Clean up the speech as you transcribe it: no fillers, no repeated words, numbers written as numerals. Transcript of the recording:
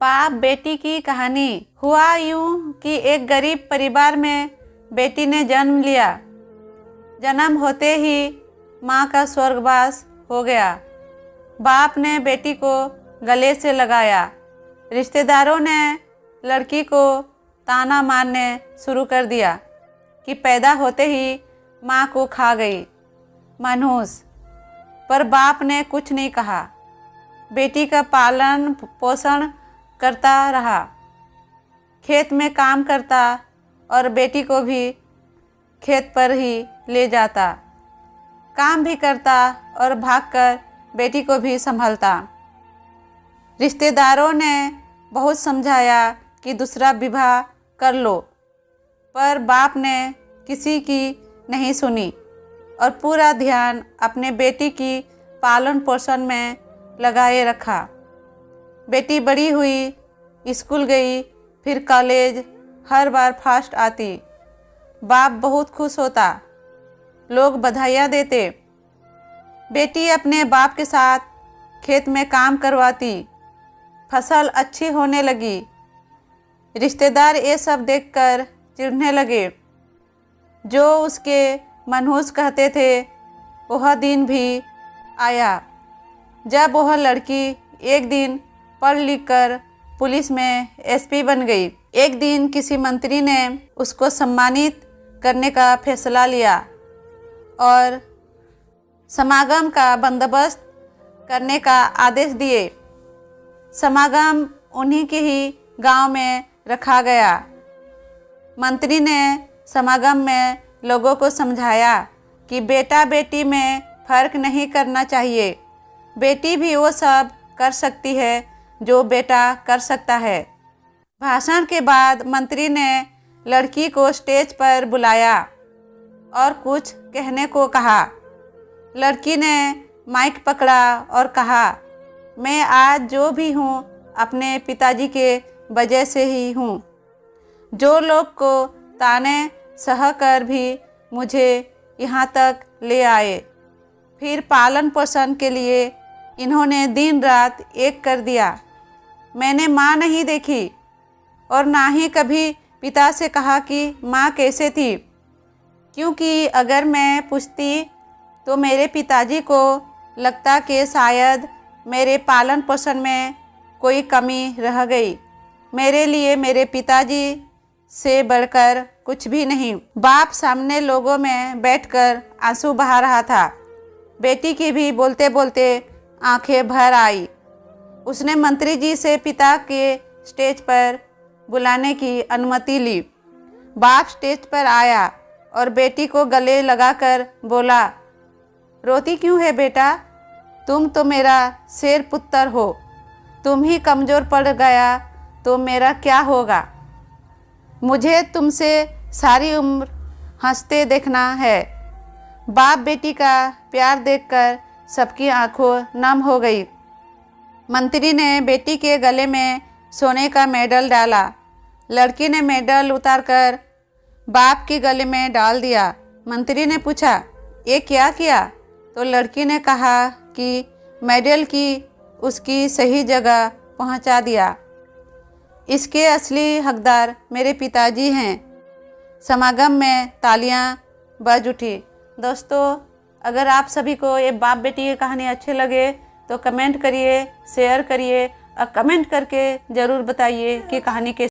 बाप बेटी की कहानी। हुआ यूं कि एक गरीब परिवार में बेटी ने जन्म लिया। जन्म होते ही माँ का स्वर्गवास हो गया। बाप ने बेटी को गले से लगाया। रिश्तेदारों ने लड़की को ताना मारने शुरू कर दिया कि पैदा होते ही माँ को खा गई मनहूस। पर बाप ने कुछ नहीं कहा। बेटी का पालन पोषण करता रहा, खेत में काम करता और बेटी को भी खेत पर ही ले जाता, काम भी करता और भागकर बेटी को भी संभालता। रिश्तेदारों ने बहुत समझाया कि दूसरा विवाह कर लो, पर बाप ने किसी की नहीं सुनी और पूरा ध्यान अपने बेटी की पालन पोषण में लगाए रखा। बेटी बड़ी हुई, स्कूल गई, फिर कॉलेज, हर बार फर्स्ट आती। बाप बहुत खुश होता, लोग बधाइयाँ देते। बेटी अपने बाप के साथ खेत में काम करवाती, फसल अच्छी होने लगी। रिश्तेदार ये सब देखकर चिढ़ने लगे। जो उसके मनहूस कहते थे, वह दिन भी आया जब वह लड़की एक दिन पढ़ लिख कर पुलिस में एसपी बन गई। एक दिन किसी मंत्री ने उसको सम्मानित करने का फैसला लिया और समागम का बंदोबस्त करने का आदेश दिए। समागम उन्हीं के ही गांव में रखा गया। मंत्री ने समागम में लोगों को समझाया कि बेटा बेटी में फ़र्क नहीं करना चाहिए। बेटी भी वो सब कर सकती है जो बेटा कर सकता है। भाषण के बाद मंत्री ने लड़की को स्टेज पर बुलाया और कुछ कहने को कहा। लड़की ने माइक पकड़ा और कहा, मैं आज जो भी हूँ अपने पिताजी के वजह से ही हूँ। जो लोग को ताने सह कर भी मुझे यहाँ तक ले आए, फिर पालन पोषण के लिए इन्होंने दिन रात एक कर दिया। मैंने माँ नहीं देखी और ना ही कभी पिता से कहा कि माँ कैसे थी, क्योंकि अगर मैं पूछती तो मेरे पिताजी को लगता कि शायद मेरे पालन पोषण में कोई कमी रह गई। मेरे लिए मेरे पिताजी से बढ़कर कुछ भी नहीं। बाप सामने लोगों में बैठकर आंसू बहा रहा था। बेटी की भी बोलते बोलते आंखें भर आई। उसने मंत्री जी से पिता के स्टेज पर बुलाने की अनुमति ली। बाप स्टेज पर आया और बेटी को गले लगाकर बोला, रोती क्यों है बेटा? तुम तो मेरा शेर पुत्र हो। तुम ही कमज़ोर पड़ गया तो मेरा क्या होगा? मुझे तुमसे सारी उम्र हंसते देखना है। बाप बेटी का प्यार देखकर सबकी आंखों नम हो गई। मंत्री ने बेटी के गले में सोने का मेडल डाला। लड़की ने मेडल उतारकर बाप के गले में डाल दिया। मंत्री ने पूछा, ये क्या किया? तो लड़की ने कहा कि मेडल की उसकी सही जगह पहुंचा दिया। इसके असली हकदार मेरे पिताजी हैं। समागम में तालियां बज उठी। दोस्तों, अगर आप सभी को ये बाप बेटी की कहानी अच्छे लगे तो कमेंट करिए, शेयर करिए और कमेंट करके ज़रूर बताइए कि कहानी कैसी